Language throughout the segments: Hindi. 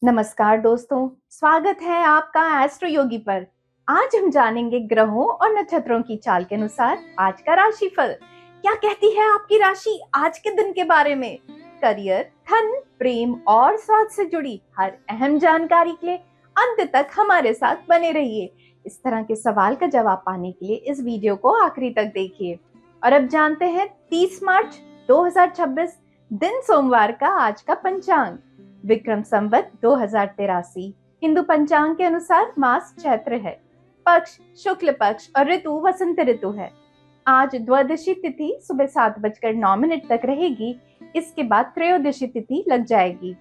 नमस्कार दोस्तों, स्वागत है आपका एस्ट्रो योगी पर। आज हम जानेंगे ग्रहों और नक्षत्रों की चाल के अनुसार आज का राशिफल। क्या कहती है आपकी राशि आज के दिन के बारे में? करियर, धन, प्रेम और स्वास्थ्य से जुड़ी हर अहम जानकारी के लिए अंत तक हमारे साथ बने रहिए। इस तरह के सवाल का जवाब पाने के लिए इस वीडियो को आखिरी तक देखिए। और अब जानते हैं 30 मार्च 2026 दिन सोमवार का आज का पंचांग। विक्रम संवत 2083 हिंदू पंचांग के अनुसार मास चैत्र है। पक्ष शुक्ल पक्ष और ऋतु वसंत ऋतु है। आज द्वादशी तिथि सुबह 7:09 तक रहेगी। इसके बाद त्रयोदशी तिथि लग जाएगी।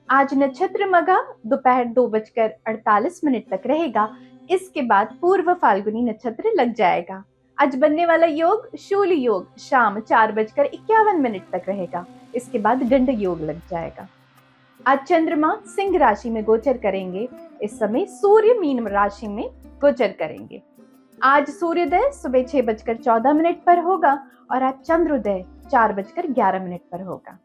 आज नक्षत्र मघा दोपहर 2:48 तक रहेगा। इसके बाद पूर्व फाल्गुनी नक्षत्र लग जाएगा। आज बनने वाला योग शूल योग शाम 4:51 तक रहेगा। इसके बाद गंड योग लग जाएगा। आज चंद्रमा सिंह राशि में गोचर करेंगे। इस समय सूर्य मीन राशि में गोचर करेंगे। आज सूर्योदय सुबह 6:14 पर होगा और आज चंद्रोदय 4:11 पर होगा।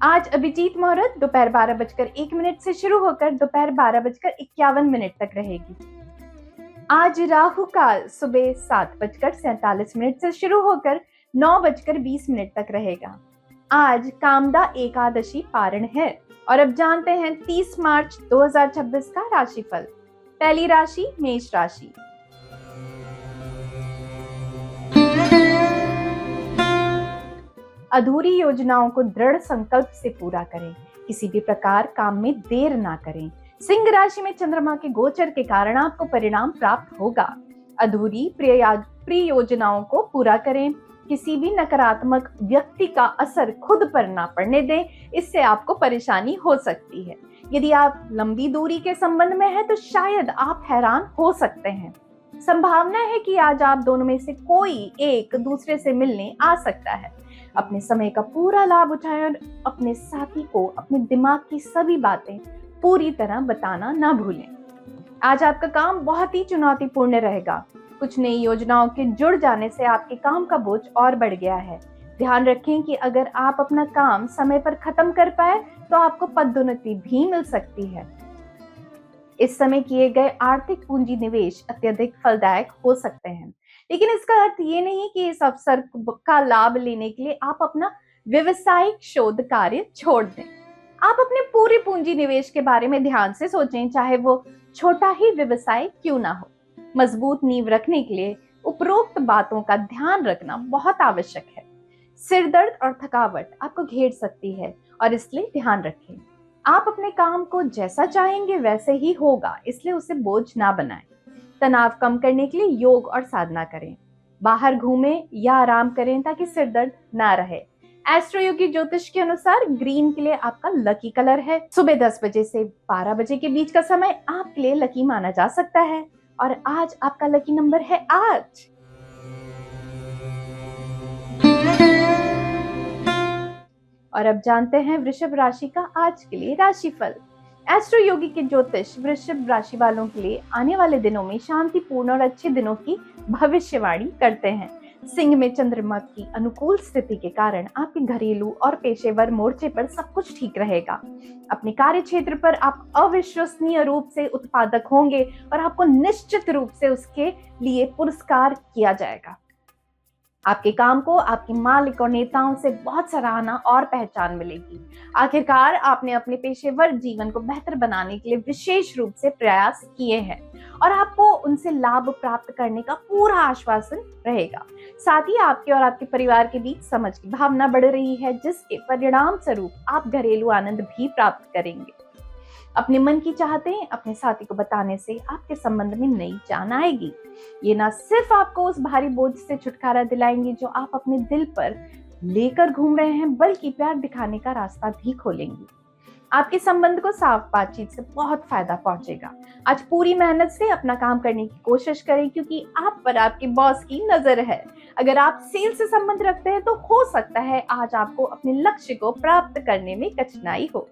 आज अभिजीत मुहूर्त दोपहर 12:01 से शुरू होकर दोपहर 12:51 तक रहेगी। आज राहु काल सुबह 7:47 से शुरू होकर 9:20 तक रहेगा। आज कामदा एकादशी पारण है। और अब जानते हैं 30 मार्च 2026 का राशिफल। पहली राशि मेष राशि। अधूरी योजनाओं को दृढ़ संकल्प से पूरा करें। किसी भी प्रकार काम में देर ना करें। सिंह राशि में चंद्रमा के गोचर के कारण आपको परिणाम प्राप्त होगा। अधूरी प्रिय योजनाओं को पूरा करें। किसी भी नकारात्मक व्यक्ति का असर खुद पर ना पड़ने दें, इससे आपको परेशानी हो सकती है। यदि आप लंबी दूरी के संबंध में हैं तो शायद आप हैरान हो सकते हैं। संभावना है कि आज आप दोनों में से कोई एक दूसरे से मिलने आ सकता है। अपने समय का पूरा लाभ उठाएं और अपने साथी को अपने दिमाग की सभी बातें पूरी तरह बताना ना भूलें। आज आपका काम बहुत ही चुनौतीपूर्ण रहेगा। कुछ नई योजनाओं के जुड़ जाने से आपके काम का बोझ और बढ़ गया है। ध्यान रखें कि अगर आप अपना काम समय पर खत्म कर पाए तो आपको पदोन्नति भी मिल सकती है। इस समय किए गए आर्थिक पूंजी निवेश अत्यधिक फलदायक हो सकते हैं, लेकिन इसका अर्थ ये नहीं कि इस अवसर का लाभ लेने के लिए आप अपना व्यवसायिक शोध कार्य छोड़ दें। आप अपने पूरी पूंजी निवेश के बारे में ध्यान से सोचें, चाहे वो छोटा ही व्यवसाय क्यों ना हो। मजबूत नींव रखने के लिए उपरोक्त बातों का ध्यान रखना बहुत आवश्यक है। सिर दर्द और थकावट आपको घेर सकती है और इसलिए ध्यान रखें। आप अपने काम को जैसा चाहेंगे वैसे ही होगा, इसलिए उसे बोझ ना बनाएं। तनाव कम करने के लिए योग और साधना करें। बाहर घूमें या आराम करें ताकि सिर दर्द ना रहे। एस्ट्रो योगी ज्योतिष के अनुसार ग्रीन के लिए आपका लकी कलर है। सुबह 10 बजे से 12 बजे के बीच का समय आपके लिए लकी माना जा सकता है। और आज आपका लकी नंबर है 8। और अब जानते हैं वृषभ राशि का आज के लिए राशिफल। एस्ट्रो योगी के ज्योतिष वृषभ राशि वालों के लिए आने वाले दिनों में शांतिपूर्ण और अच्छे दिनों की भविष्यवाणी करते हैं। सिंह में चंद्रमा की अनुकूल स्थिति के कारण आपके घरेलू और पेशेवर मोर्चे पर सब कुछ ठीक रहेगा। अपने कार्य क्षेत्र पर आप अविश्वसनीय रूप से उत्पादक होंगे और आपको निश्चित रूप से उसके लिए पुरस्कार किया जाएगा। आपके काम को आपके मालिक और नेताओं से बहुत सराहना और पहचान मिलेगी। आखिरकार आपने अपने पेशेवर जीवन को बेहतर बनाने के लिए विशेष रूप से प्रयास किए हैं और आपको उनसे लाभ प्राप्त करने का पूरा आश्वासन रहेगा। साथ ही आपके और आपके परिवार के बीच समझ की भावना बढ़ रही है, जिसके परिणाम स्वरूप आप घरेलू आनंद भी प्राप्त करेंगे। अपने मन की चाहतें अपने साथी को बताने से आपके संबंध में नई जान आएगी। ये ना सिर्फ आपको उस भारी बोझ से छुटकारा दिलाएंगे जो आप अपने दिल पर लेकर घूम रहे हैं, बल्कि प्यार दिखाने का रास्ता भी खोलेंगी। आपके संबंध को साफ बातचीत से बहुत फायदा पहुंचेगा। आज पूरी मेहनत से अपना काम करने की कोशिश करें, क्योंकि आप पर आपके बॉस की नजर है। अगर आप सेल से संबंध रखते हैं तो हो सकता है आज आपको अपने लक्ष्य को प्राप्त करने में कठिनाई हो।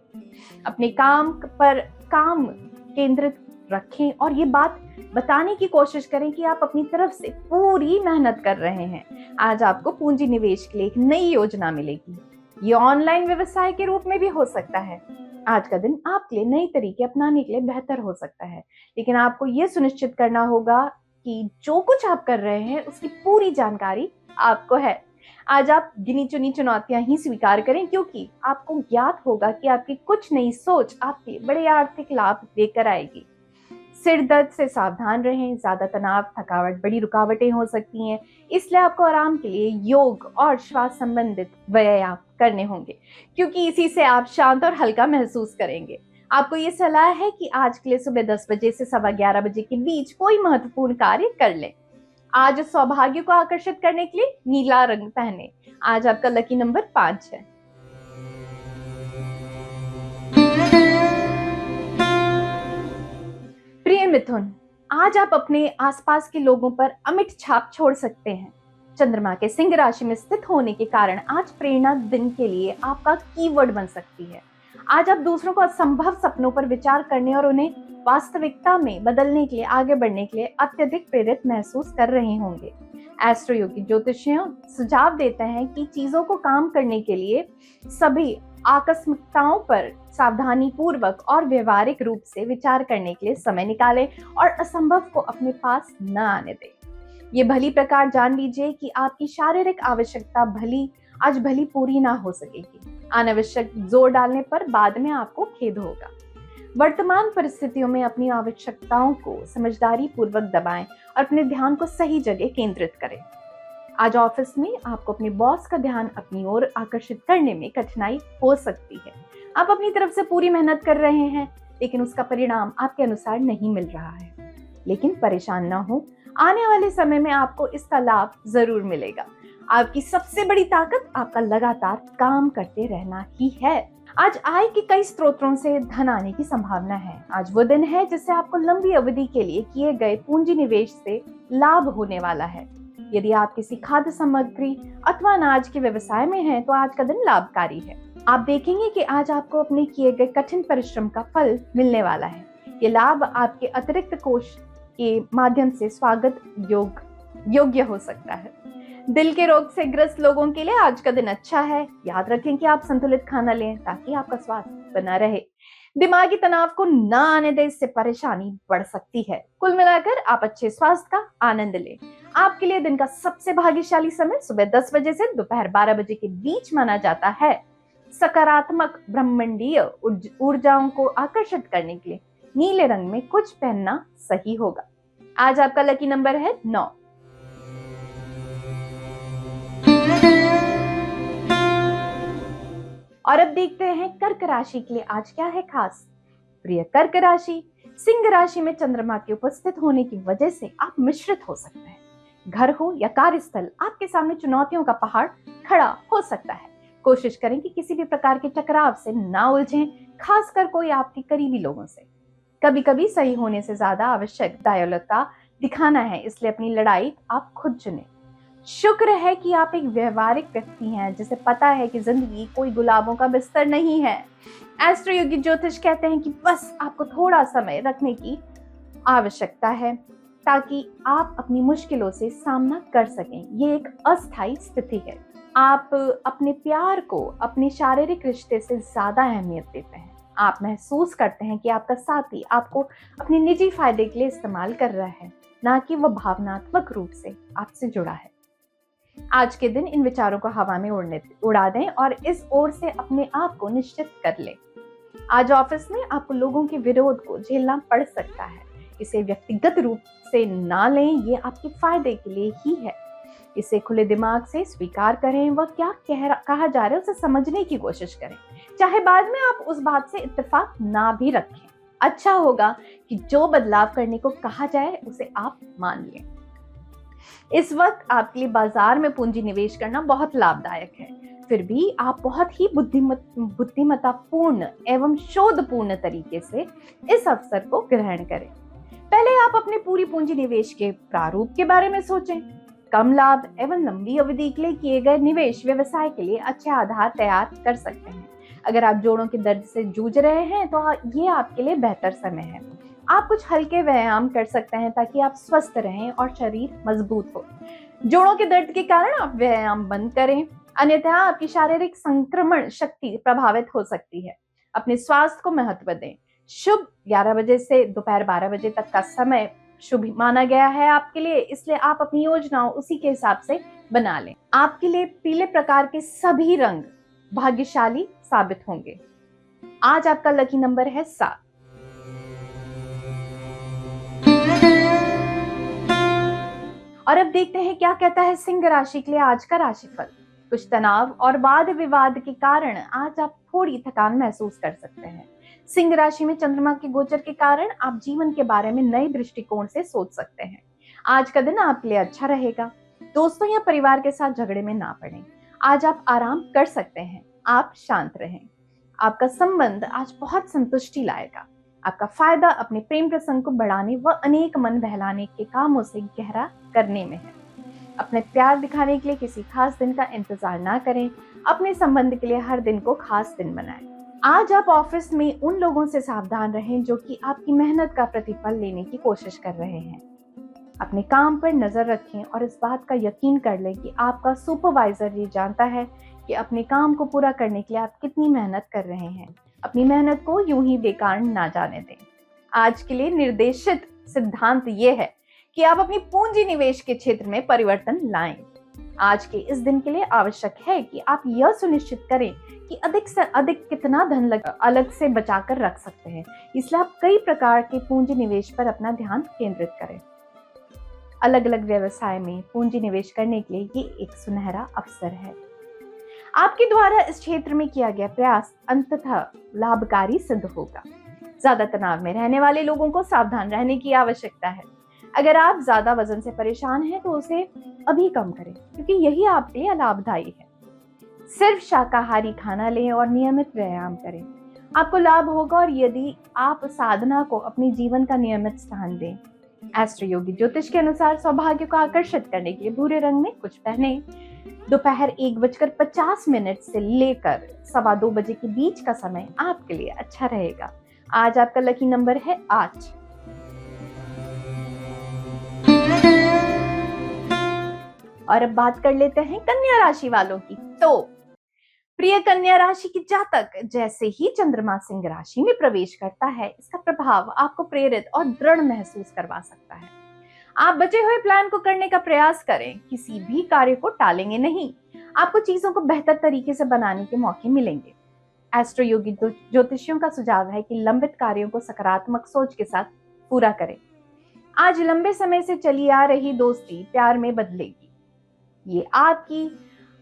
अपने काम पर काम केंद्रित रखें और ये बात बताने की कोशिश करें कि आप अपनी तरफ से पूरी मेहनत कर रहे हैं। आज आपको पूंजी निवेश के लिए एक नई योजना मिलेगी। ये ऑनलाइन व्यवसाय के रूप में भी हो सकता है। आज का दिन आपके लिए नए तरीके अपनाने के लिए बेहतर हो सकता है, लेकिन आपको ये सुनिश्चित करना होगा कि जो कुछ आप कर रहे हैं उसकी पूरी जानकारी आपको है। आज आप गिनी चुनी चुनौतियां ही स्वीकार करें, क्योंकि आपको ज्ञात होगा कि आपकी कुछ नई सोच आपके लिए बड़े आर्थिक लाभ लेकर आएगी। सिर दर्द से सावधान रहें, ज्यादा तनाव, थकावट बड़ी रुकावटें हो सकती हैं, इसलिए आपको आराम के लिए योग और श्वास संबंधित व्यायाम करने होंगे, क्योंकि इसी से आप शांत और हल्का महसूस करेंगे। आपको ये सलाह है कि आज के लिए सुबह 10 बजे से 11:15 बजे के बीच कोई महत्वपूर्ण कार्य कर लें। आज सौभाग्य को आकर्षित करने के लिए नीला रंग पहने। आज आपका लकी नंबर 5 है। प्रिय मिथुन, आज आप अपने आसपास के लोगों पर अमिट छाप छोड़ सकते हैं। चंद्रमा के सिंह राशि में स्थित होने के कारण आज प्रेरणा दिन के लिए आपका कीवर्ड बन सकती है। आज आप दूसरों को असंभव सपनों पर विचार करने और उन्हें वास्तविकता में बदलने के लिए, आगे बढ़ने के लिए अत्यधिक प्रेरित महसूस कर रहे होंगे। एस्ट्रो योगी ज्योतिषियों सुझाव देते हैं कि चीजों को काम करने के लिए सभी आकस्मिकताओं पर सावधानी पूर्वक और व्यवहारिक रूप से विचार करने के लिए समय निकालें और असंभव को अपने पास न आने दें। ये भली प्रकार जान लीजिए कि आपकी शारीरिक आवश्यकता आज भली पूरी ना हो सकेगी। अनावश्यक जोर डालने पर बाद में आपको खेद होगा। वर्तमान परिस्थितियों में अपनी आवश्यकताओं को समझदारी पूर्वक दबाएं और अपने ध्यान को सही जगह केंद्रित करें। आज ऑफिस में आपको अपने बॉस का ध्यान अपनी ओर आकर्षित करने में कठिनाई हो सकती है। आप अपनी तरफ से पूरी मेहनत कर रहे हैं, लेकिन उसका परिणाम आपके अनुसार नहीं मिल रहा है। लेकिन परेशान ना हो, आने वाले समय में आपको इसका लाभ जरूर मिलेगा। आपकी सबसे बड़ी ताकत आपका लगातार काम करते रहना ही है। आज आय के कई स्रोतों से धन आने की संभावना है। आज वो दिन है जिससे आपको लंबी अवधि के लिए किए गए पूंजी निवेश से लाभ होने वाला है। यदि आप किसी खाद्य सामग्री अथवा अनाज के व्यवसाय में हैं, तो आज का दिन लाभकारी है। आप देखेंगे कि आज आपको अपने किए गए कठिन परिश्रम का फल मिलने वाला है। ये लाभ आपके अतिरिक्त कोष के माध्यम से स्वागत योग्य हो सकता है। दिल के रोग से ग्रस्त लोगों के लिए आज का दिन अच्छा है। याद रखें कि आप संतुलित खाना लें ताकि आपका स्वास्थ्य बना रहे। दिमागी तनाव को न आने दें, इससे परेशानी बढ़ सकती है। कुल मिलाकर आप अच्छे स्वास्थ्य का आनंद लें। आपके लिए दिन का सबसे भाग्यशाली समय सुबह 10 बजे से दोपहर 12 बजे के बीच माना जाता है। सकारात्मक ब्रह्मांडीय ऊर्जाओं को आकर्षित करने के लिए नीले रंग में कुछ पहनना सही होगा। आज आपका लकी नंबर है 9। और अब देखते हैं कर्क राशि के लिए आज क्या है खास। प्रिय कर्क राशि, सिंह राशि में चंद्रमा के उपस्थित होने की वजह से आप मिश्रित हो सकते हैं। घर हो या कार्यस्थल, आपके सामने चुनौतियों का पहाड़ खड़ा हो सकता है। कोशिश करें कि किसी भी प्रकार के टकराव से ना उलझें, खासकर कोई आपके करीबी लोगों से। कभी कभी सही होने से ज्यादा आवश्यक दयालुता दिखाना है, इसलिए अपनी लड़ाई आप खुद चुनें। शुक्र है कि आप एक व्यवहारिक व्यक्ति हैं जिसे पता है कि जिंदगी कोई गुलाबों का बिस्तर नहीं है। एस्ट्रो योगी ज्योतिष कहते हैं कि बस आपको थोड़ा समय रखने की आवश्यकता है ताकि आप अपनी मुश्किलों से सामना कर सकें। ये एक अस्थायी स्थिति है। आप अपने प्यार को अपने शारीरिक रिश्ते से ज्यादा अहमियत देते हैं। आप महसूस करते हैं कि आपका साथी आपको अपने निजी फायदे के लिए इस्तेमाल कर रहा है, ना कि वह भावनात्मक रूप से आपसे जुड़ा है। आज के दिन इन विचारों को हवा में उड़ा दें और इस ओर से अपने आप को निश्चित कर लें। आज ऑफिस में आपको लोगों के विरोध को झेलना पड़ सकता है। इसे व्यक्तिगत रूप से ना लें, ये आपके फायदे के लिए ही है। इसे खुले दिमाग से स्वीकार करें। वह क्या कहा जा रहा है उसे समझने की कोशिश करें, चाहे बाद में आप उस बात से इत्तेफाक ना भी रखें। अच्छा होगा कि जो बदलाव करने को कहा जाए उसे आप मान लें। इस वक्त आपके लिए बाजार में पूंजी निवेश करना बहुत लाभदायक है। फिर भी आप बहुत ही बुद्धिमत्तापूर्ण एवं शोधपूर्ण तरीके से इस अवसर को ग्रहण करें। पहले आप अपने पूरी पूंजी निवेश के प्रारूप के बारे में सोचें। कम लाभ एवं लंबी अवधि के लिए किए गए निवेश व्यवसाय के लिए अच्छे आधार तैयार कर सकते हैं। अगर आप जोड़ों के दर्द से जूझ रहे हैं तो ये आपके लिए बेहतर समय है। आप कुछ हल्के व्यायाम कर सकते हैं ताकि आप स्वस्थ रहें और शरीर मजबूत हो। जोड़ों के दर्द के कारण आप व्यायाम बंद करें, अन्यथा आपकी शारीरिक संक्रमण शक्ति प्रभावित हो सकती है। अपने स्वास्थ्य को महत्व दें। शुभ 11 बजे से दोपहर 12 बजे तक का समय शुभ माना गया है आपके लिए, इसलिए आप अपनी योजनाओं उसी के हिसाब से बना लें। आपके लिए पीले प्रकार के सभी रंग भाग्यशाली साबित होंगे। आज आपका लकी नंबर है 7। और अब देखते हैं क्या कहता है सिंह राशि के लिए आज का राशिफल। कुछ तनाव और वाद विवाद के कारण आज आप थोड़ी थकान महसूस कर सकते हैं। सिंह राशि में चंद्रमा के गोचर के कारण आप जीवन के बारे में नए दृष्टिकोण से सोच सकते हैं। आज का दिन आपके लिए अच्छा रहेगा। दोस्तों या परिवार के साथ झगड़े में ना पड़ें। आज आप आराम कर सकते हैं। आप शांत रहें। आपका संबंध आज बहुत संतुष्टि लाएगा। आपका फायदा अपने प्रेम प्रसंग को बढ़ाने व अनेक मन बहलाने के कामों से गहरा करने में है। अपने प्यार दिखाने के लिए किसी खास दिन का इंतजार ना करें। अपने संबंध के लिए हर दिन को खास दिन बनाएं। आज आप ऑफिस में उन लोगों से सावधान रहें जो कि आपकी मेहनत का प्रतिफल लेने की कोशिश कर रहे हैं। अपने काम पर नजर रखें और इस बात का यकीन कर लें कि आपका सुपरवाइजर ये जानता है कि अपने काम को पूरा करने के लिए आप कितनी मेहनत कर रहे हैं। अपनी मेहनत को यूं ही बेकार ना जाने दें। आज के लिए निर्देशित सिद्धांत ये है कि आप अपनी पूंजी निवेश के क्षेत्र में परिवर्तन लाएं। आज के इस दिन के लिए आवश्यक है कि आप यह सुनिश्चित करें कि अधिक से अधिक कितना धन अलग से बचाकर रख सकते हैं। इसलिए आप कई प्रकार के पूंजी निवेश पर अपना ध्यान केंद्रित करें। अलग अलग व्यवसाय में पूंजी निवेश करने के लिए ये एक सुनहरा अवसर है। आपके द्वारा इस क्षेत्र में किया गया प्रयास अंततः लाभकारी सिद्ध होगा। ज्यादा तनाव में रहने वाले लोगों को सावधान रहने की आवश्यकता है। अगर आप ज्यादा वजन से परेशान हैं तो उसे अभी कम करें, क्योंकि यही आपके लिए लाभदायी है। सिर्फ शाकाहारी खाना लें और नियमित व्यायाम करें। आपको लाभ होगा। और यदि आप साधना को अपने जीवन का नियमित स्थान दें। एस्ट्रो योगी ज्योतिष के अनुसार सौभाग्य को आकर्षित करने के लिए भूरे रंग में कुछ पहने। दोपहर 1:50 से लेकर 2:15 बजे के बीच का समय आपके लिए अच्छा रहेगा। आज आपका लकी नंबर है 8। और अब बात कर लेते हैं कन्या राशि वालों की। तो प्रिय कन्या राशि की जातक, जैसे ही चंद्रमा सिंह राशि में प्रवेश करता है, इसका प्रभाव आपको प्रेरित और दृढ़ महसूस करवा सकता है। आप बचे हुए प्लान को करने का प्रयास करें। किसी भी कार्य को टालेंगे नहीं। आपको चीजों को बेहतर तरीके से बनाने के मौके मिलेंगे। एस्ट्रो योगी ज्योतिषियों का सुझाव है कि लंबित कार्यों को सकारात्मक सोच के साथ पूरा करें। आज लंबे समय से चली आ रही दोस्ती प्यार में बदलेगी। ये आपकी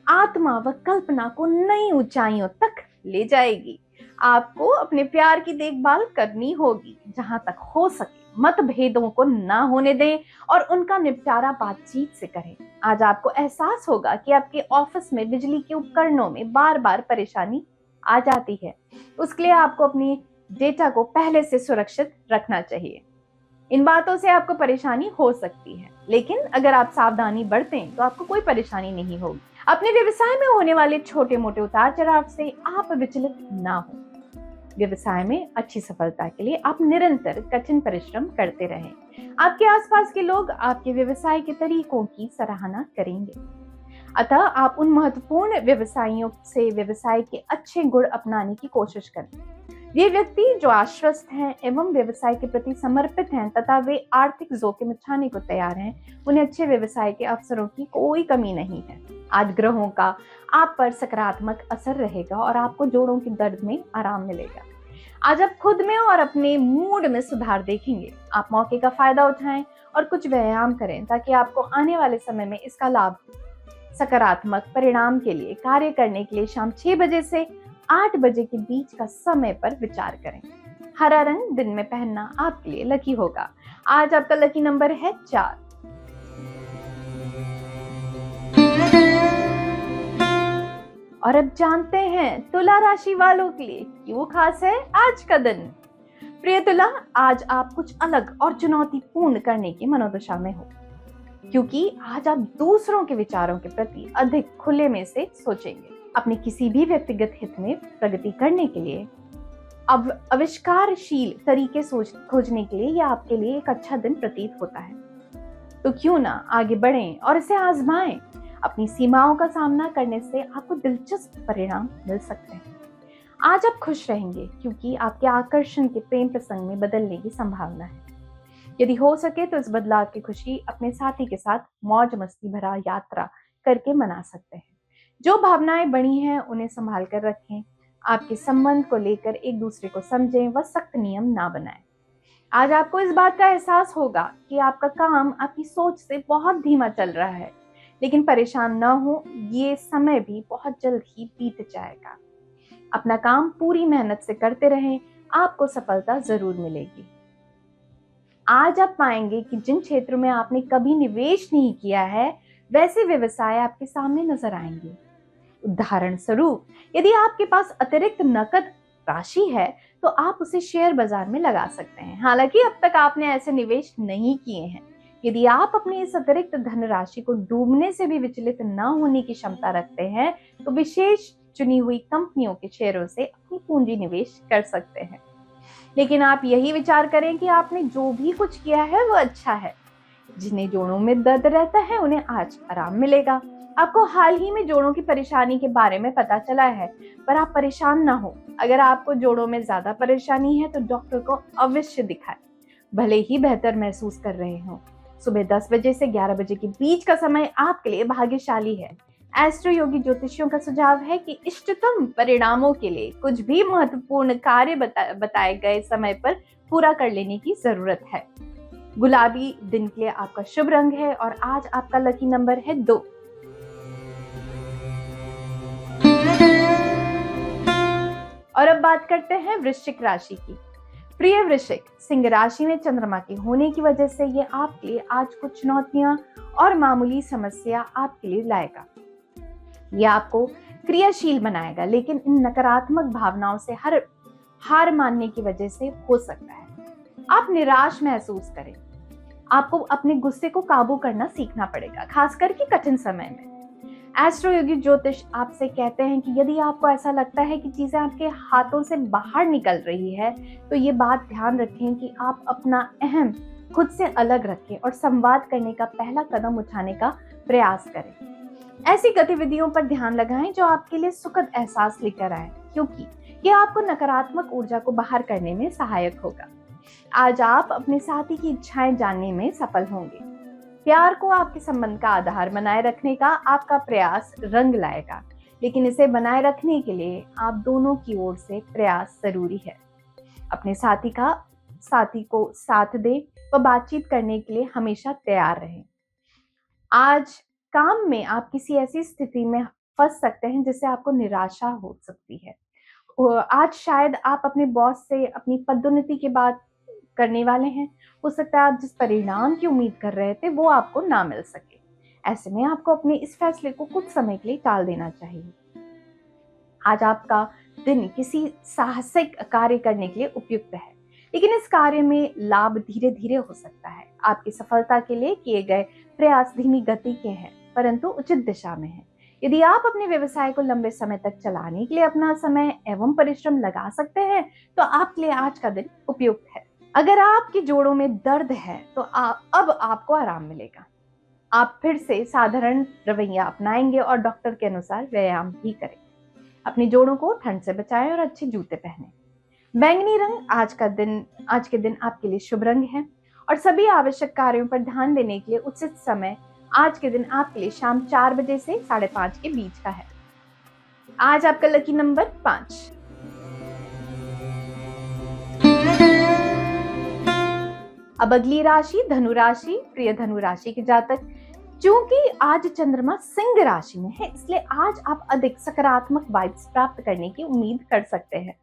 आत्मा व कल्पना को नई ऊंचाइयों तक ले जाएगी। आपको अपने प्यार की देखभाल करनी होगी। जहां तक हो सके मतभेदों को ना होने दें और उनका निपटारा बातचीत से करें। आज आपको एहसास होगा कि आपके ऑफिस में बिजली के उपकरणों में बार बार परेशानी आ जाती है। उसके लिए आपको अपनी डेटा को पहले से सुरक्षित रखना चाहिए। इन बातों से आपको परेशानी हो सकती है, लेकिन अगर आप सावधानी बरतें तो आपको कोई परेशानी नहीं होगी। अपने व्यवसाय में होने वाले छोटे मोटे उतार चढ़ाव से आप विचलित ना हो। व्यवसाय में अच्छी सफलता के लिए आप निरंतर कठिन परिश्रम करते रहें। आपके आसपास के लोग आपके व्यवसाय के तरीकों की सराहना करेंगे। अतः आप उन महत्वपूर्ण व्यवसायियों से व्यवसाय के अच्छे गुण अपनाने की कोशिश करें। ये व्यक्ति जो आश्वस्त हैं एवं व्यवसाय के प्रति समर्पित हैं तथा वे आर्थिक जोखिम उठाने को तैयार हैं, उन्हें अच्छे व्यवसाय के अवसरों की कोई कमी नहीं है। आज ग्रहों का आप पर सकारात्मक असर रहेगा और आपको जोड़ों के दर्द में आराम मिलेगा। आज आप खुद में और अपने मूड में सुधार देखेंगे। आप मौके का फायदा उठाएं और कुछ व्यायाम करें ताकि आपको आने वाले समय में इसका लाभ हो। सकारात्मक परिणाम के लिए कार्य करने के लिए शाम 6 बजे से 8 बजे के बीच का समय पर विचार करें। हरा रंग दिन में पहनना आपके लिए लकी होगा। आज आपका लकी नंबर है 4। और अब जानते हैं तुला राशि वालों के लिए क्यों खास है आज का दिन। प्रिय तुला, आज आप कुछ अलग और चुनौतीपूर्ण करने की मनोदशा में हो, क्योंकि आज आप दूसरों के विचारों के प्रति अधिक खुले में से सोचेंगे। अपने किसी भी व्यक्तिगत हित में प्रगति करने के लिए अब आविष्कारशील तरीके खोजने के लिए यह आपके लिए एक अच्छा दिन प्रतीत होता है। तो क्यों ना आगे बढ़ें और इसे आजमाएं। अपनी सीमाओं का सामना करने से आपको दिलचस्प परिणाम मिल सकते हैं। आज आप खुश रहेंगे क्योंकि आपके आकर्षण के प्रेम प्रसंग में बदलने की संभावना है। यदि हो सके तो इस बदलाव की खुशी अपने साथी के साथ मौज मस्ती भरा यात्रा करके मना सकते हैं। जो भावनाएं बड़ी हैं उन्हें संभाल कर रखें। आपके संबंध को लेकर एक दूसरे को समझें व सख्त नियम ना बनाएं। आज आपको इस बात का एहसास होगा कि आपका काम आपकी सोच से बहुत धीमा चल रहा है, लेकिन परेशान न हो, ये समय भी बहुत जल्द ही बीत जाएगा। अपना काम पूरी मेहनत से करते रहें, आपको सफलता जरूर मिलेगी। आज आप पाएंगे कि जिन क्षेत्रों में आपने कभी निवेश नहीं किया है, वैसे व्यवसाय आपके सामने नजर आएंगे। उदाहरण स्वरूप, यदि आपके पास अतिरिक्त नकद राशि है तो आप उसे शेयर बाजार में लगा सकते हैं। हालांकि अब तक आपने ऐसे निवेश नहीं किए हैं। यदि आप अपनी इस अतिरिक्त धनराशि को डूबने से भी विचलित न होने की क्षमता रखते हैं तो विशेष चुनी हुई कंपनियों के शेयरों से अपनी पूंजी निवेश कर सकते हैं। लेकिन आप यही विचार करें कि आपने जो भी कुछ किया है वो अच्छा है। जिन्हें जोड़ों में दर्द रहता है उन्हें आज आराम मिलेगा। आपको हाल ही में जोड़ों की परेशानी के बारे में पता चला है, पर आप परेशान ना हो। अगर आपको जोड़ों में ज्यादा परेशानी है तो डॉक्टर को अवश्य दिखाएं, भले ही बेहतर महसूस कर रहे हो। सुबह 10 बजे से 11 बजे के बीच का समय आपके लिए भाग्यशाली है। एस्ट्रो योगी ज्योतिषियों का सुझाव है कि इष्टतम परिणामों के लिए कुछ भी महत्वपूर्ण कार्य बताए गए समय पर पूरा कर लेने की जरूरत है। गुलाबी दिन के लिए आपका शुभ रंग है और आज आपका लकी नंबर है 2। और अब बात करते हैं वृश्चिक राशि की। प्रिय वृश्चिक, सिंह राशि में चंद्रमा के होने की वजह से ये आपके लिए आज कुछ चुनौतियां और मामूली समस्या आपके लिए लाएगा। यह आपको क्रियाशील बनाएगा, लेकिन इन नकारात्मक भावनाओं से हार मानने की वजह से हो सकता है आप निराश महसूस करें। आपको अपने गुस्से को काबू करना सीखना पड़ेगा, खासकर कि कठिन समय में। एस्ट्रो योगी ज्योतिष आपसे कहते हैं कि यदि आपको ऐसा लगता है कि चीजें आपके हाथों से बाहर निकल रही है तो ये बात ध्यान रखें कि आप अपना अहम खुद से अलग रखें और संवाद करने का पहला कदम उठाने का प्रयास करें। ऐसी गतिविधियों पर ध्यान लगाएं जो आपके लिए सुखद एहसास लेकर आए, क्योंकि ये आपको नकारात्मक ऊर्जा को बाहर करने में सहायक होगा। आज आप अपने साथी की इच्छाएं जानने में सफल होंगे। प्यार को आपके संबंध का आधार बनाए रखने का आपका प्रयास रंग लाएगा, लेकिन इसे बनाए रखने के लिए आप दोनों की ओर से प्रयास जरूरी है। अपने साथी को साथ दें व बातचीत करने के लिए हमेशा तैयार रहें। आज काम में आप किसी ऐसी स्थिति में फंस सकते हैं जिससे आपको निराशा हो सकती है। आज शायद आप अपने बॉस से अपनी पदोन्नति की बात करने वाले हैं। हो सकता है आप जिस परिणाम की उम्मीद कर रहे थे वो आपको ना मिल सके। ऐसे में आपको अपने इस फैसले को कुछ समय के लिए टाल देना चाहिए। आज आपका दिन किसी साहसिक कार्य करने के लिए उपयुक्त है, लेकिन इस कार्य में लाभ धीरे धीरे हो सकता है। आपकी सफलता के लिए किए गए प्रयास धीमी गति के हैं, परंतु उचित दिशा में है। यदि आप अपने व्यवसाय को लंबे समय तक चलाने के लिए अपना समय एवं परिश्रम लगा सकते हैं तो आपके लिए आज का दिन उपयुक्त है। अगर आपके जोड़ों में दर्द है तो अब आपको आराम मिलेगा। आप फिर से साधारण रवैया अपनाएंगे और डॉक्टर के अनुसार व्यायाम भी करें। अपने जोड़ों को ठंड से बचाएं और अच्छे जूते पहनें। बैंगनी रंग आज के दिन आपके लिए शुभ रंग है और सभी आवश्यक कार्यों पर ध्यान देने के लिए उचित समय आज के दिन आपके लिए शाम 4 बजे से 5:30 के बीच का है। आज आपका लकी नंबर 5। अब अगली राशि धनु राशि। प्रिय धनु राशि के जातक, क्योंकि आज चंद्रमा सिंह राशि में है, इसलिए आज आप अधिक सकारात्मक वाइब्स प्राप्त करने की उम्मीद कर सकते हैं।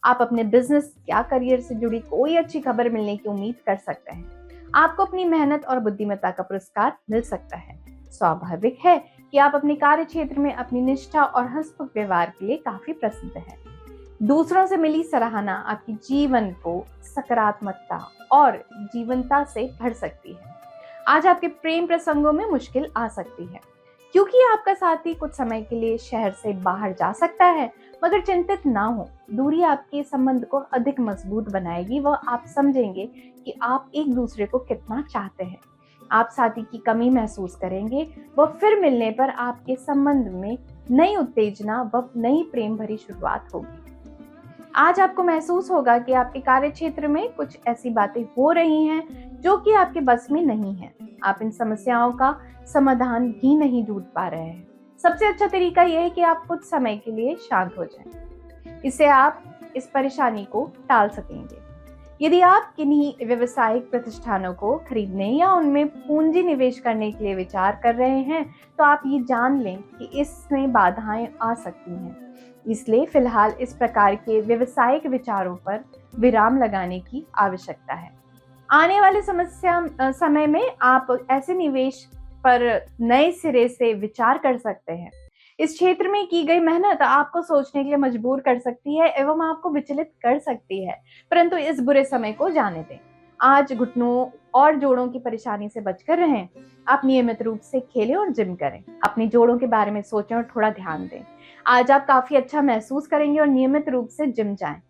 आप अपने बिजनेस या करियर से जुड़ी कोई अच्छी खबर मिलने की उम्मीद कर सकते हैं। आपको अपनी मेहनत और बुद्धिमत्ता का पुरस्कार मिल सकता है। स्वाभाविक है कि आप अपने कार्य क्षेत्र में अपनी निष्ठा और हंसमुख व्यवहार के लिए काफी प्रसिद्ध हैं। दूसरों से मिली सराहना आपके जीवन को सकारात्मकता और जीवंतता से भर सकती है। आज आपके प्रेम प्रसंगों में मुश्किल आ सकती है, क्योंकि आपका साथी कुछ समय के लिए शहर से बाहर जा सकता है, मगर चिंतित ना हो। दूरी आपके संबंध को अधिक मजबूत बनाएगी व आप समझेंगे कि आप एक दूसरे को कितना चाहते हैं। आप साथी की कमी महसूस करेंगे व फिर मिलने पर आपके संबंध में नई उत्तेजना व नई प्रेम भरी शुरुआत होगी। आज आपको महसूस होगा कि आपके कार्य क्षेत्र में कुछ ऐसी बातें हो रही हैं जो कि आपके बस में नहीं है। आप इन समस्याओं का समाधान भी नहीं ढूंढ पा रहे हैं। सबसे अच्छा तरीका यह है कि आप कुछ समय के लिए शांत हो जाएं। इससे आप इस परेशानी को टाल सकेंगे। यदि आप किन्हीं व्यावसायिक प्रतिष्ठानों को खरीदने या उनमें पूंजी निवेश करने के लिए विचार कर रहे हैं, तो आप ये जान लें कि इसमें बाधाएं आ सकती हैं। इसलिए फिलहाल इस प्रकार के व्यावसायिक विचारों पर विराम लगाने की आवश्यकता है। आने वाले समय में आप ऐसे निवेश पर नए सिरे से विचार कर सकते हैं। इस क्षेत्र में की गई मेहनत आपको सोचने के लिए मजबूर कर सकती है एवं आपको विचलित कर सकती है, परंतु इस बुरे समय को जाने दें। आज घुटनों और जोड़ों की परेशानी से बचकर रहें। आप नियमित रूप से खेलें और जिम करें। अपने जोड़ों के बारे में सोचें और थोड़ा ध्यान दें। आज आप काफी अच्छा महसूस करेंगे और नियमित रूप से जिम जाएं।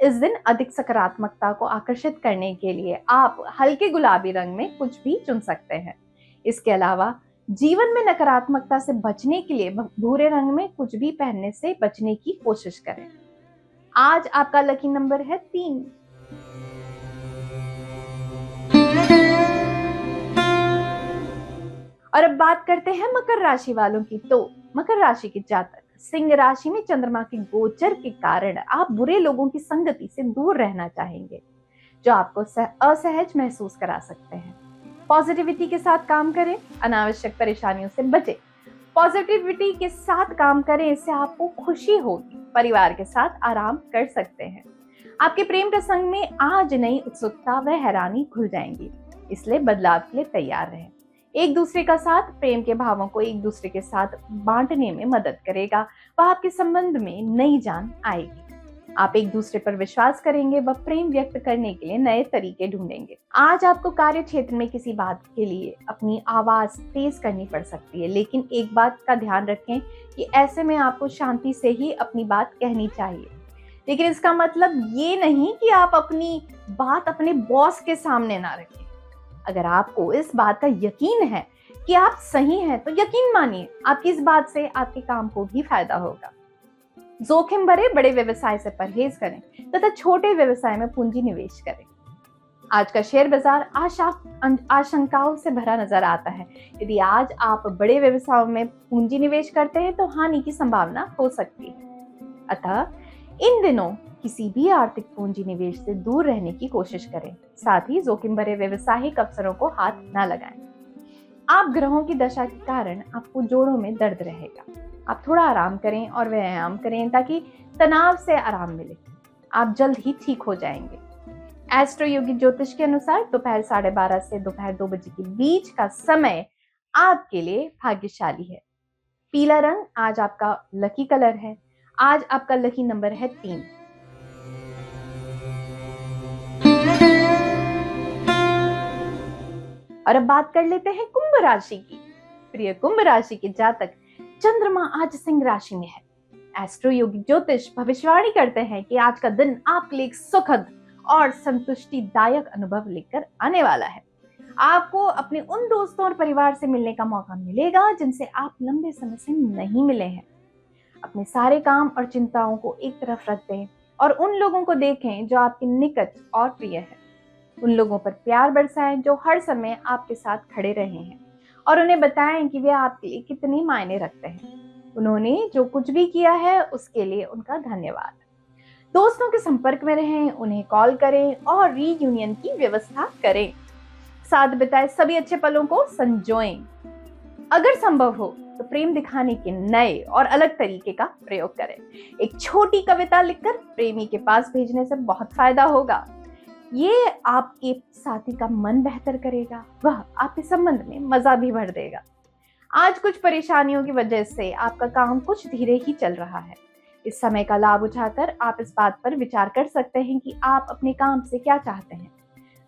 इस दिन अधिक सकारात्मकता को आकर्षित करने के लिए आप हल्के गुलाबी रंग में कुछ भी चुन सकते हैं। इसके अलावा जीवन में नकारात्मकता से बचने के लिए भूरे रंग में कुछ भी पहनने से बचने की कोशिश करें। आज आपका लकी नंबर है 3। और अब बात करते हैं मकर राशि वालों की। तो मकर राशि के जातक सिंह राशि में चंद्रमा के गोचर के कारण आप बुरे लोगों की संगति से दूर रहना चाहेंगे, जो आपको असहज महसूस करा सकते हैं। पॉजिटिविटी के साथ काम करें, अनावश्यक परेशानियों से बचें। पॉजिटिविटी के साथ काम करें, इससे आपको खुशी होगी। परिवार के साथ आराम कर सकते हैं। आपके प्रेम प्रसंग में आज नई उत्सुकता व हैरानी खुल जाएंगी, इसलिए बदलाव के लिए तैयार रहें। एक दूसरे का साथ प्रेम के भावों को एक दूसरे के साथ बांटने में मदद करेगा व आपके संबंध में नई जान आएगी। आप एक दूसरे पर विश्वास करेंगे व प्रेम व्यक्त करने के लिए नए तरीके ढूंढेंगे। आज आपको कार्य क्षेत्र में किसी बात के लिए अपनी आवाज तेज करनी पड़ सकती है, लेकिन एक बात का ध्यान रखें कि ऐसे में आपको शांति से ही अपनी बात कहनी चाहिए। लेकिन इसका मतलब ये नहीं कि आप अपनी बात अपने बॉस के सामने ना रखें। अगर आपको इस बात का यकीन है कि आप सही हैं, तो यकीन मानिए आपकी इस बात से आपके काम को भी फायदा होगा। जोखिम भरे बड़े व्यवसाय से परहेज करें तथा छोटे व्यवसाय में पूंजी निवेश करें। आज का शेयर बाजार आशंकाओं से भरा नजर आता है। यदि आज आप बड़े व्यवसायों में पूंजी निवेश करते हैं तो हानि की संभावना हो सकती है। अतः इन दिनों किसी भी आर्थिक पूंजी निवेश से दूर रहने की कोशिश करें। साथ ही जोखिम भरे व्यवसायिक अवसरों को हाथ न लगाएं। आप ग्रहों की दशा के कारण आपको जोड़ों में दर्द रहेगा। आप थोड़ा आराम करें और व्यायाम करें ताकि तनाव से आराम मिले। आप जल्द ही ठीक हो जाएंगे। एस्ट्रो योगी ज्योतिष के अनुसार दोपहर 12:30 से दोपहर 2 बजे के बीच का समय आपके लिए भाग्यशाली है। पीला रंग आज आपका लकी कलर है। आज आपका लकी नंबर है 3। और अब बात कर लेते हैं कुंभ राशि की। प्रिय कुंभ राशि के जातक, चंद्रमा आज सिंह राशि में है। एस्ट्रो योगी ज्योतिष भविष्यवाणी करते हैं कि आज का दिन आपके लिए एक सुखद और संतुष्टिदायक अनुभव लेकर आने वाला है। आपको अपने उन दोस्तों और परिवार से मिलने का मौका मिलेगा जिनसे आप लंबे समय से नहीं मिले हैं। अपने सारे काम और चिंताओं को एक तरफ रख दें और उन लोगों को देखें जो आपके निकट और प्रिय हैं। उन लोगों पर प्यार बरसाएं जो हर समय आपके साथ खड़े रहे हैं और उन्हें बताएं कि वे आपके लिए कितने मायने रखते हैं। उन्होंने जो कुछ भी किया है उसके लिए उनका धन्यवाद। दोस्तों के संपर्क में रहें, उन्हें कॉल करें और रीयूनियन की व्यवस्था करें। साथ बिताए सभी अच्छे पलों को संजोएं। अगर संभव हो तो प्रेम दिखाने के नए और अलग तरीके का प्रयोग करें। एक छोटी कविता लिखकर प्रेमी के पास भेजने से बहुत फायदा होगा। ये आपके साथी का मन बेहतर करेगा, वह आपके संबंध में मजा भी भर देगा। आज कुछ परेशानियों की वजह से आपका काम कुछ धीरे ही चल रहा है। इस समय का लाभ उठाकर आप इस बात पर विचार कर सकते हैं कि आप अपने काम से क्या चाहते हैं।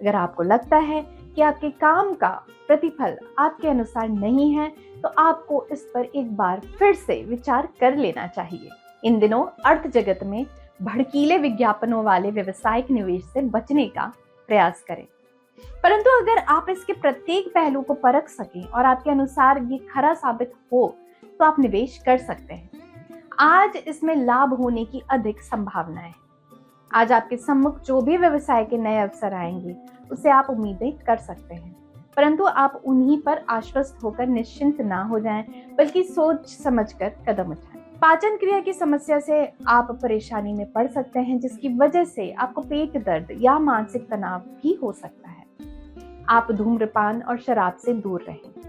अगर आपको लगता है कि आपके काम का प्रतिफल आपके अनुसार नहीं है, तो आपको इस पर एक बार फिर से विचार कर लेना चाहिए। इन दिनों अर्थ जगत में भड़कीले विज्ञापनों वाले व्यवसायिक निवेश से बचने का प्रयास करें। परंतु अगर आप इसके प्रत्येक पहलू को परख सकें और आपके अनुसार ये खरा साबित हो, तो आप निवेश कर सकते हैं। आज इसमें लाभ होने की अधिक संभावना है। आज आपके सम्मुख जो भी व्यवसाय के नए अवसर आएंगे उससे आप उम्मीदें कर सकते हैं, परंतु आप उन्हीं पर आश्वस्त होकर निश्चिंत ना हो जाएं, बल्कि सोच समझकर कदम उठाएं। पाचन क्रिया की समस्या से आप परेशानी में पड़ सकते हैं, जिसकी वजह से आपको पेट दर्द या मानसिक तनाव भी हो सकता है। आप धूम्रपान और शराब से दूर रहें।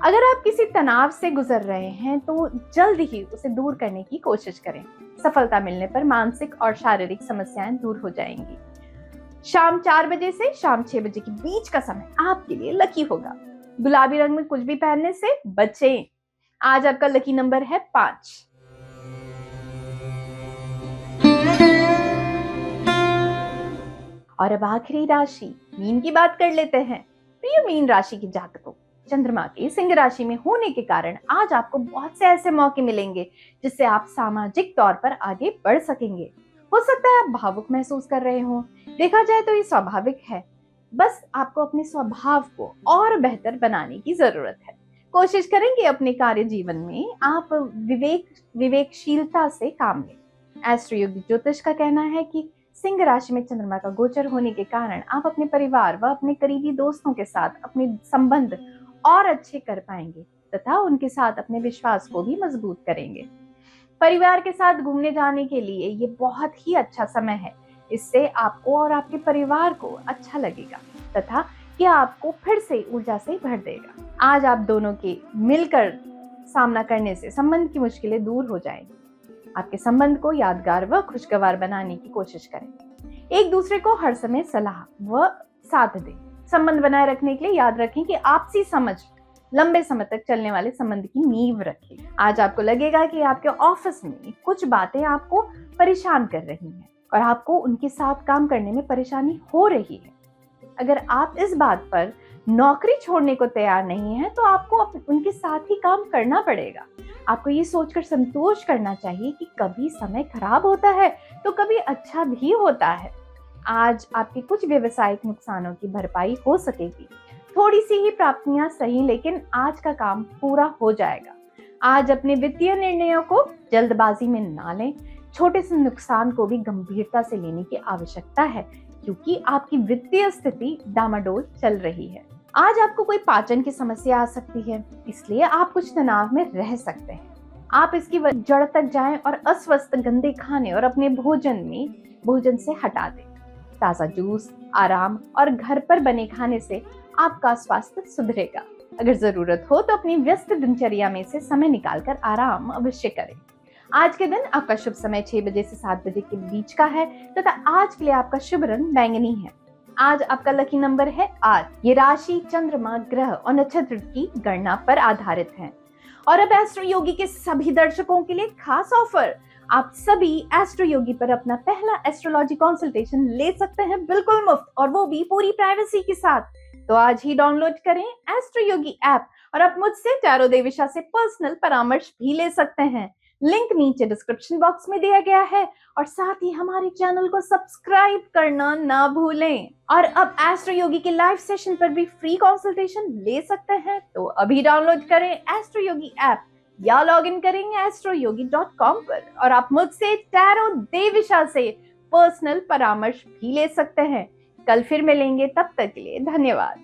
अगर आप किसी तनाव से गुजर रहे हैं तो जल्द ही उसे दूर करने की कोशिश करें। सफलता मिलने पर मानसिक और शारीरिक समस्याएं दूर हो जाएंगी। शाम 4 बजे से शाम 6 बजे के बीच का समय आपके लिए लकी होगा। गुलाबी रंग में कुछ भी पहनने से बचें। आज आपका लकी नंबर है 5। और अब आखिरी राशि मीन की बात कर लेते हैं। प्रिय मीन राशि के जातकों, चंद्रमा के सिंह राशि में होने के कारण आज आपको बहुत से ऐसे मौके मिलेंगे जिससे आप सामाजिक तौर पर आगे बढ़ सकेंगे। हो सकता है आप भावुक महसूस कर रहे हो। देखा जाए तो ये स्वाभाविक है, बस आपको अपने स्वभाव को और बेहतर बनाने की जरूरत है। कोशिश करें कि अपने कार्य जीवन में आप विवेकशीलता से काम लें। एस्ट्रो योगी ज्योतिष का कहना है कि सिंह राशि में चंद्रमा का गोचर होने के कारण आप अपने परिवार व अपने करीबी दोस्तों के साथ अपने संबंध और अच्छे कर पाएंगे तथा उनके साथ अपने विश्वास को भी मजबूत करेंगे। परिवार के साथ घूमने जाने के लिए ये बहुत ही अच्छा समय है। इससे आपको और आपके परिवार को अच्छा लगेगा तथा यह आपको फिर से ऊर्जा से भर देगा। आज आप दोनों के मिलकर सामना करने से संबंध की मुश्किलें दूर हो जाएंगी। आपके संबंध को यादगार व खुशगवार बनाने की कोशिश करें। एक दूसरे को हर समय सलाह व साथ दें। संबंध बनाए रखने के लिए याद रखें कि आपसी समझ लंबे समय तक चलने वाले संबंध की नींव रखें। आज आपको लगेगा कि आपके ऑफिस में कुछ बातें आपको परेशान कर रही हैं और आपको उनके साथ काम करने में परेशानी हो रही है। अगर आप इस बात पर नौकरी छोड़ने को तैयार नहीं है तो आपको उनके साथ ही काम करना पड़ेगा। आपको ये सोचकर संतोष करना चाहिए कि कभी समय खराब होता है तो कभी अच्छा भी होता है। आज आपके कुछ व्यवसायिक नुकसानों की भरपाई हो सकेगी। थोड़ी सी ही प्राप्तियां सही, लेकिन आज का काम पूरा हो जाएगा। आज अपने वित्तीय निर्णयों को जल्दबाजी में ना लें। छोटे से नुकसान को भी गंभीरता से लेने की आवश्यकता है, क्योंकि आपकी वित्तीय स्थिति डामाडोल चल रही है। आज आपको कोई पाचन की समस्या आ सकती है, इसलिए आप कुछ तनाव में रह सकते हैं। आप इसकी जड़ तक जाएं और अस्वस्थ गंदे खाने और अपने भोजन से हटा दें। ताज़ा जूस, आराम और घर पर बने खाने से आपका स्वास्थ्य सुधरेगा। अगर जरूरत हो तो अपनी व्यस्त दिनचर्या में से समय निकालकर आराम अवश्य करें। आज के दिन आपका शुभ समय 6 बजे से 7 बजे के बीच का है तथा आज के लिए आपका शुभ रंग बैंगनी है। आज आपका लकी नंबर है 8। ये राशि, चंद्रमा, ग्रह और नक्षत्र की गणना पर आधारित है। और अब एस्ट्रो योगी के सभी दर्शकों के लिए खास ऑफर। आप सभी एस्ट्रो योगी पर अपना पहला एस्ट्रोलॉजी कंसल्टेशन ले सकते हैं बिल्कुल मुफ्त, और वो भी पूरी प्राइवेसी के साथ। तो आज ही डाउनलोड करें एस्ट्रो योगी ऐप और आप मुझसे टैरो देविशा से पर्सनल परामर्श भी ले सकते हैं। लिंक नीचे डिस्क्रिप्शन बॉक्स में दिया गया है और साथ ही हमारे चैनल को सब्सक्राइब करना ना भूलें। और अब एस्ट्रो योगी के लाइव सेशन पर भी फ्री कंसल्टेशन ले सकते हैं। तो अभी डाउनलोड करें एस्ट्रो योगी ऐप या लॉग इन करेंगे astroyogi.com पर और आप मुझसे टैरो देविशा से पर्सनल परामर्श भी ले सकते हैं। कल फिर मिलेंगे, तब तक के लिए धन्यवाद।